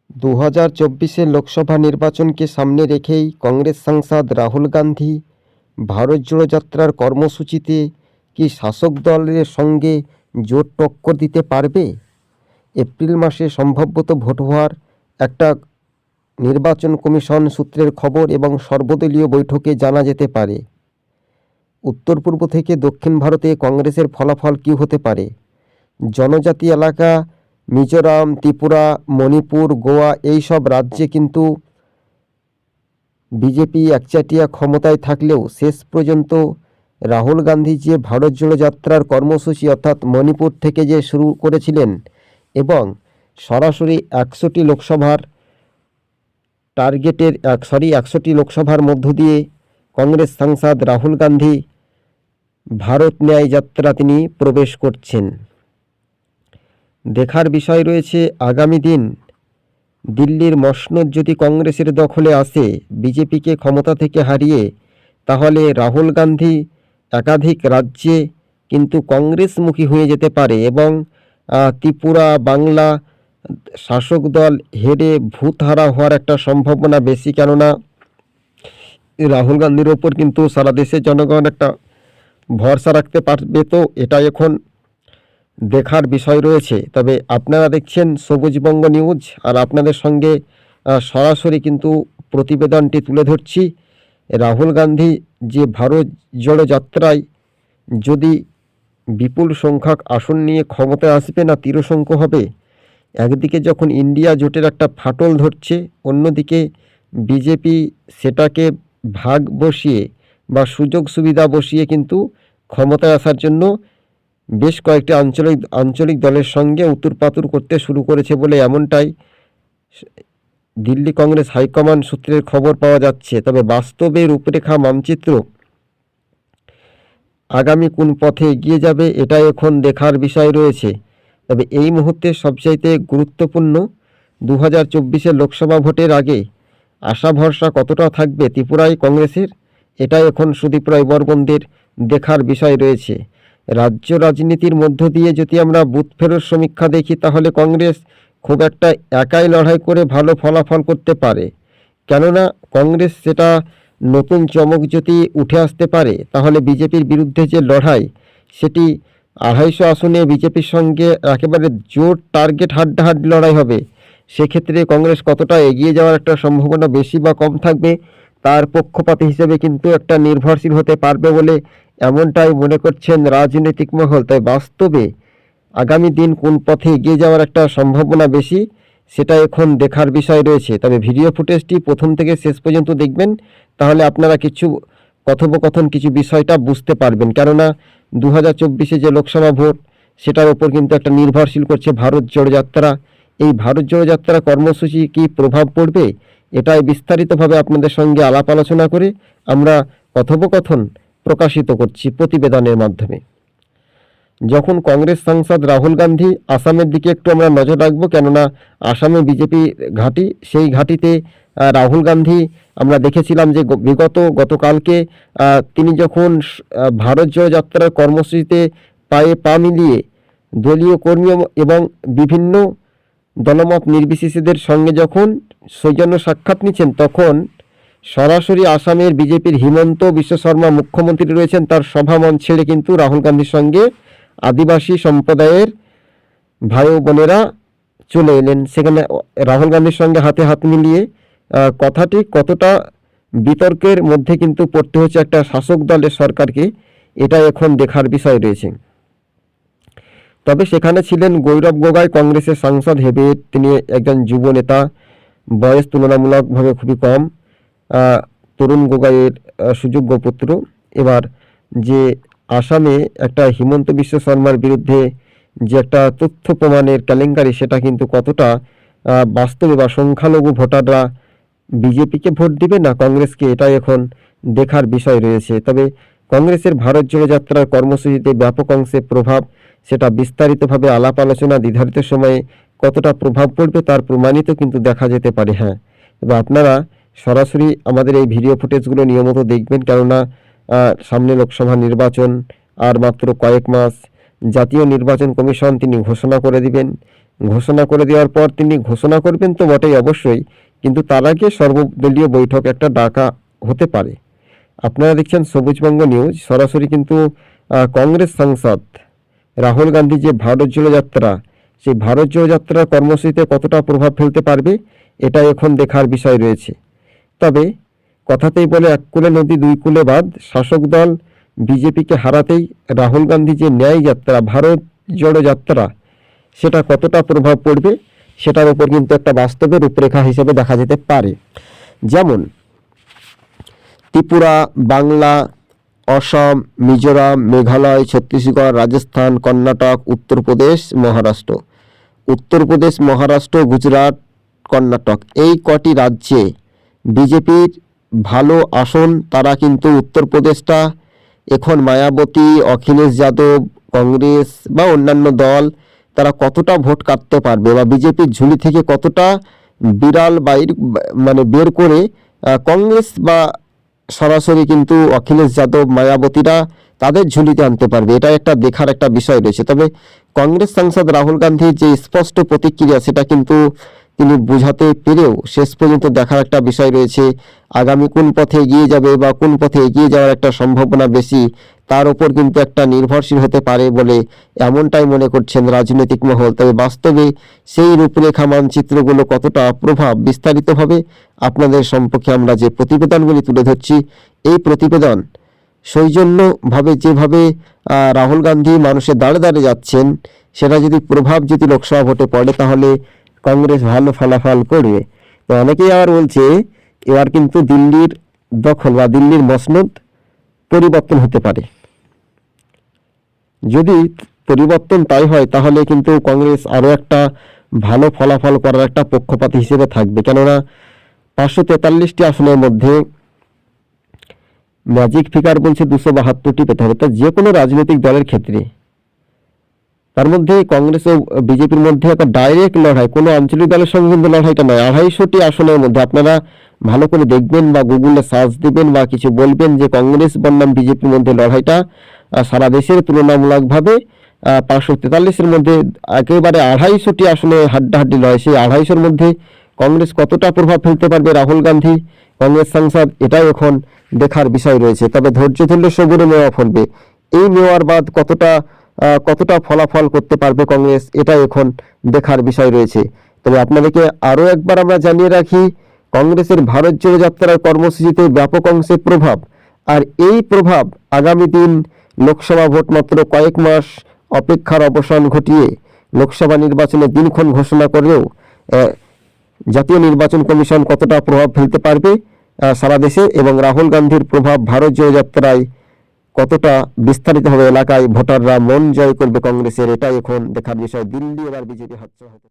2024 লোকসভা নির্বাচনকে সামনে রেখেই কংগ্রেস সাংসদ রাহুল গান্ধী ভারত জোড়ো যাত্রার কর্মসূচিতে কি শাসক দলের সঙ্গে জোর টক্কর দিতে পারবে? এপ্রিল মাসে সম্ভবত ভোট হওয়ার একটা নির্বাচন কমিশন সূত্রের খবর এবং সর্বদলীয় বৈঠকে জানা যেতে পারে। উত্তর পূর্ব থেকে দক্ষিণ ভারতে কংগ্রেসের ফলাফল কী হতে পারে? জনজাতি এলাকা মিজোরাম, ত্রিপুরা, মণিপুর, গোয়া এই সব রাজ্যে কিন্তু বিজেপি একচাটিয়া ক্ষমতায় থাকলেও শেষ পর্যন্ত রাহুল গান্ধী যে ভারত জোড়ো যাত্রার কর্মসূচি অর্থাৎ মণিপুর থেকে যে শুরু করেছিলেন এবং সরাসরি 100টি লোকসভার টার্গেটের 100টি লোকসভার মধ্য দিয়ে কংগ্রেস সাংসদ রাহুল গান্ধী ভারত ন্যায় যাত্রা তিনি প্রবেশ করছেন। দেখার বিষয় রয়েছে আগামী দিন দিল্লির মসনদ যদি কংগ্রেসের দখলে আসে, বিজেপিকে ক্ষমতা থেকে হারিয়ে, তাহলে রাহুল গান্ধী একাধিক রাজ্যে কিন্তু কংগ্রেসমুখী হয়ে যেতে পারে এবং ত্রিপুরা, বাংলা শাসক দল হেরে ভূতহারা হওয়ার একটা সম্ভাবনা বেশি, কেননা রাহুল গান্ধীর ওপর কিন্তু সারা দেশের জনগণ একটা ভরসা রাখতে পারবে। তো এটা এখন দেখার বিষয় রয়েছে। তবে আপনারা দেখছেন সবুজবঙ্গ নিউজ, আর আপনাদের সঙ্গে সরাসরি কিন্তু প্রতিবেদনটি তুলে ধরছি। রাহুল গান্ধী যে ভারত জোড়ো যাত্রায় যদি বিপুল সংখ্যক আসন নিয়ে ক্ষমতায় আসবে না তিরশঙ্কু হবে। একদিকে যখন ইন্ডিয়া জোটের একটা ফাটল ধরছে, অন্যদিকে বিজেপি সেটাকে ভাগ বসিয়ে বা সুযোগ সুবিধা বসিয়ে কিন্তু ক্ষমতায় আসার জন্য বেশ কয়েকটি আঞ্চলিক দলের সঙ্গে উতুরপাতুর করতে শুরু করেছে বলে এমনটাই দিল্লি কংগ্রেস হাইকমান্ড সূত্রের খবর পাওয়া যাচ্ছে। তবে বাস্তবে রূপরেখা মানচিত্র আগামী কোন পথে এগিয়ে যাবে এটাই এখন দেখার বিষয় রয়েছে। তবে এই মুহূর্তে সবচাইতে গুরুত্বপূর্ণ 2024 লোকসভা ভোটের আগে আশা ভরসা কতটা থাকবে ত্রিপুরায় কংগ্রেসের, এটাই এখন সুদীপ রায় বর্মনদের দেখার বিষয় রয়েছে। রাজ্য রাজনীতির মধ্য দিয়ে যদি আমরা বুথ ফেরত সমীক্ষা দেখি, তাহলে কংগ্রেস খুব একটা একাই লড়াই করে ভালো ফলাফল করতে পারে, কেননা কংগ্রেস সেটা নতুন চমক যদি উঠে আসতে পারে, তাহলে বিজেপির বিরুদ্ধে যে লড়াই সেটি 250 আসনে বিজেপির সঙ্গে একেবারে জোর টার্গেট হাড্ডাহাড্ডি লড়াই হবে। সেক্ষেত্রে কংগ্রেস কতটা এগিয়ে যাওয়ার একটা সম্ভাবনা বেশি বা কম থাকবে, তার পক্ষপাতী হিসেবে কিন্তু একটা নির্ভরশীল হতে পারবে বলে এমনটাই মনে করছেন রাজনৈতিক মহল। তাই বাস্তবে আগামী দিন কোন পথে এগিয়ে যাওয়ার একটা সম্ভাবনা বেশি, সেটা এখন দেখার বিষয় রয়েছে। তবে ভিডিও ফুটেজটি প্রথম থেকে শেষ পর্যন্ত দেখবেন, তাহলে আপনারা কিছু কথোপকথন কিছু বিষয়টা বুঝতে পারবেন, কেননা 2024 যে লোকসভা ভোট সেটার ওপর কিন্তু একটা নির্ভরশীল করছে ভারত জোড়ো যাত্রা। এই ভারত জোড়ো যাত্রা কর্মসূচি কি প্রভাব পড়বে, এটাই বিস্তারিতভাবে আপনাদের সঙ্গে আলাপ আলোচনা করে আমরা কথোপকথন প্রকাশিত করছি প্রতিবেদনের মাধ্যমে। যখন কংগ্রেস সাংসদ রাহুল গান্ধী আসামের দিকে একটু আমরা নজর রাখবো, কেননা আসামে বিজেপি ঘাঁটি, সেই ঘাঁটিতে রাহুল গান্ধী আমরা দেখেছিলাম যে গতকালকে তিনি যখন ভারত জোড়ো যাত্রার কর্মসূচিতে পায়ে পা মিলিয়ে দলীয় কর্মী এবং বিভিন্ন দলমত নির্বিশেষেদের সঙ্গে যখন সৌজন্য সাক্ষাৎ নিচ্ছেন, তখন সরাসরি আসামের বিজেপির হিমন্ত বিশ্ব শর্মা মুখ্যমন্ত্রী রয়েছেন, তার সভামঞ্চ ছেড়ে কিন্তু রাহুল গান্ধীর সঙ্গে আদিবাসী সম্প্রদায়ের ভাই বোনেরা চলে এলেন। সেখানে রাহুল গান্ধীর সঙ্গে হাতে হাত মিলিয়ে কথাটি কতটা বিতর্কের মধ্যে কিন্তু পড়তে হচ্ছে একটা শাসক দলের সরকারকে, এটা এখন দেখার বিষয় রয়েছে। তবে সেখানে ছিলেন গৌরব গগৈ, কংগ্রেসের সাংসদ হেভিওয়েট, তিনি একজন যুব নেতা, বয়স তুলনামূলকভাবে খুবই কম, তরুণ গগৈয়ের সুযোগ্য পুত্র। এবার যে আসামে একটা হিমন্ত বিশ্ব শর্মার বিরুদ্ধে যে একটা তথ্য প্রমাণের কেলেঙ্কারি, সেটা কিন্তু কতটা বাস্তবে বা সংখ্যালঘু ভোটাররা বিজেপিকে ভোট দিবে না কংগ্রেসকে, এটাই এখন দেখার বিষয় রয়েছে। তবে কংগ্রেসের ভারত জোড়ো যাত্রার কর্মসূচিতে ব্যাপক অংশে প্রভাব, সেটা বিস্তারিতভাবে আলাপ আলোচনা নির্ধারিত সময়ে কতটা প্রভাব পড়বে তার প্রমাণিত কিন্তু দেখা যেতে পারে। হ্যাঁ, তবে আপনারা সরাসরি আমাদের এই ভিডিও ফুটেজগুলো নিয়মিত দেখবেন, কেননা সামনে লোকসভা নির্বাচন আর মাত্র কয়েক মাস। জাতীয় নির্বাচন কমিশন তিনি ঘোষণা করে দিবেন ঘোষণা করে দেওয়ার পর তিনি ঘোষণা করবেন তো বটেই অবশ্যই, কিন্তু তার আগে সর্বদলীয় বৈঠক একটা ডাকা হতে পারে। আপনারা দেখছেন সবুজবঙ্গ নিউজ, সরাসরি কিন্তু কংগ্রেস সাংসদ রাহুল গান্ধী যে ভারত জোড়ো যাত্রা, সেই ভারত জোড়ো যাত্রার কর্মসূচিতে কতটা প্রভাব ফেলতে পারবে এটা এখন দেখার বিষয় রয়েছে। তবে কথাতেই বলে এক কূলে নদী দুই কূলে বাঁধ, শাসক দল বিজেপিকে হারাতেই রাহুল গান্ধী যে ন্যায় যাত্রা, ভারত জোড়ো যাত্রা, সেটা কতটা প্রভাব পড়বে সেটার উপর কিন্তু একটা বাস্তবে রূপরেখা হিসেবে দেখা যেতে পারে। যেমন ত্রিপুরা, বাংলা, অসম, মিজোরাম, মেঘালয়, ছত্তিশগড়, রাজস্থান, কর্ণাটক, উত্তরপ্রদেশ, মহারাষ্ট্র, গুজরাট, কর্ণাটক, এই কটি রাজ্যে বিজেপির ভালো আসন। তারা কিন্তু উত্তরপ্রদেশটা এখন মায়াবতী, অখিলেশ যাদব, কংগ্রেস বা অন্যান্য দল তারা কতটা ভোট কাটতে পারবে বা বিজেপির ঝুলি থেকে কতটা বিড়াল বের করে কংগ্রেস বা সরাসরি কিন্তু অখিলেশ যাদব, মায়াবতীরা তাদের ঝুলিতে আনতে পারবে, এটা একটা দেখার একটা বিষয় রয়েছে। তবে কংগ্রেস সাংসদ রাহুল গান্ধীর যে স্পষ্ট প্রতিক্রিয়া, সেটা কিন্তু তিনি বোঝাতে পেরেও শেষ পর্যন্ত দেখার একটা বিষয় রয়েছে। আগামী কোন পথে এগিয়ে যাবে বা কোন পথে এগিয়ে যাওয়ার একটা সম্ভাবনা বেশি, তার ওপর কিন্তু একটা নির্ভরশীল হতে পারে বলে এমনটাই মনে করছেন রাজনৈতিক মহল। তবে বাস্তবে সেই রূপরেখা মানচিত্রগুলো কতটা প্রভাব বিস্তারিতভাবে আপনাদের সম্পর্কে আমরা যে প্রতিবেদনগুলি তুলে ধরছি, এই প্রতিবেদন সৌজন্যভাবে যেভাবে রাহুল গান্ধী মানুষের দাঁড়ে দাঁড়িয়ে যাচ্ছেন, সেটা যদি প্রভাব যদি লোকসভা ভোটে পড়ে তাহলে কংগ্রেস ভালো ফলাফল করবে। তো অনেকেই আবার বলছে এবার কিন্তু দিল্লির দখল বা দিল্লির মসনদ পরিবর্তন হতে পারে। যদি পরিবর্তন তাই হয় তাহলে কিন্তু কংগ্রেস আরও একটা ভালো ফলাফল করার একটা পক্ষপাত হিসেবে থাকবে। কেননা 543টি আসনের মধ্যে ম্যাজিক ফিগার বলছে 272টি পেতে হবে। তা যে কোনো রাজনৈতিক দলের ক্ষেত্রে তার মধ্যে কংগ্রেস ও বিজেপির মধ্যে একটা ডাইরেক্ট লড়াই, কোনো আঞ্চলিক দলের সঙ্গে কিন্তু লড়াইটা নয়। 250টি আসনের মধ্যে আপনারা ভালো করে দেখবেন বা গুগলে সার্চ দিবেন বা কিছু বলবেন যে কংগ্রেস বনাম বিজেপির মধ্যে লড়াইটা সারা দেশের তুলনামূলকভাবে 543-এর মধ্যে একেবারে 250টি আসনে হাড্ডাহাড্ডি লড়াই। সেই 250-এর মধ্যে কংগ্রেস কতটা প্রভাব ফেলতে পারবে রাহুল গান্ধী কংগ্রেস সাংসদ, এটাই এখন দেখার বিষয় রয়েছে। তবে ধৈর্য ধরলে সবুরে মেওয়া ফলবে। এই মেওয়ার বাদ কতটা ফলাফল করতে পারবে কংগ্রেস, এটা এখন দেখার বিষয় রয়েছে। তবে আপনাদেরকে আরও একবার আমরা জানিয়ে রাখি, কংগ্রেসের ভারত জোড়ো যাত্রার কর্মসূচিতে ব্যাপক অংশে প্রভাব, আর এই প্রভাব আগামী দিন লোকসভা ভোট মাত্র কয়েক মাস অপেক্ষার অবসান ঘটিয়ে লোকসভা নির্বাচনের দিনক্ষণ ঘোষণা করলেও জাতীয় নির্বাচন কমিশন কতটা প্রভাব ফেলতে পারবে সারা দেশে, এবং রাহুল গান্ধীর প্রভাব ভারত জোড়ো যাত্রায় কতটা বিস্তারিত হবে এলাকায়, ভোটাররা মন জয় করবে কংগ্রেসের, এটাই এখন দেখার বিষয়। দিল্লি এবার বিজেপি হাতছাড়া হতে